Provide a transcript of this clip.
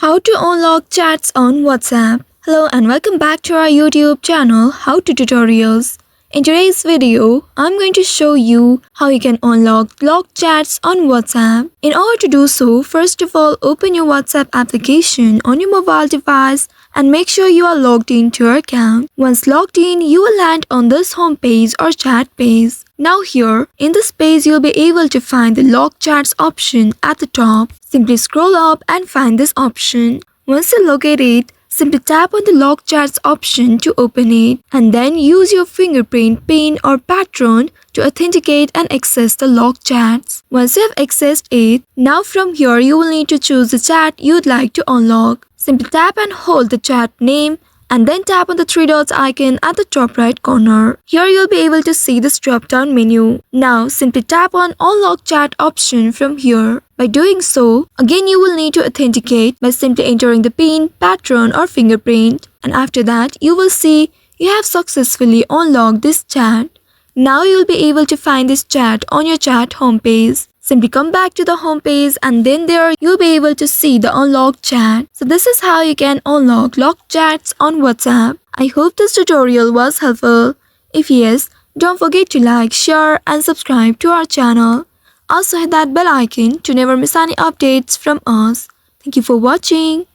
How to unlock chats on WhatsApp. Hello and welcome back to our YouTube channel How to Tutorials. In today's video, I'm going to show you how you can unlock locked chats on WhatsApp. In order to do so, first of all, open your WhatsApp application on your mobile device and make sure you are logged into your account. Once logged in, you will land on this home page or chat page. Now here, in this page, you'll be able to find the lock chats option at the top. Simply scroll up and find this option. Once you locate it, simply tap on the lock chats option to open it and then use your fingerprint, PIN or pattern to authenticate and access the lock chats. Once you have accessed it, now from here you will need to choose the chat you'd like to unlock. Simply tap and hold the chat name and then tap on the three dots icon at the top right corner. Here you'll be able to see this drop down menu. Now simply tap on unlock chat option from here. By doing so, again you will need to authenticate by simply entering the PIN, pattern or fingerprint. And after that, you will see you have successfully unlocked this chat. Now you will be able to find this chat on your chat homepage. Simply come back to the homepage and then there you'll be able to see the unlocked chat. So this is how you can unlock locked chats on WhatsApp. I hope this tutorial was helpful. If yes, don't forget to like, share and subscribe to our channel. Also hit that bell icon to never miss any updates from us. Thank you for watching.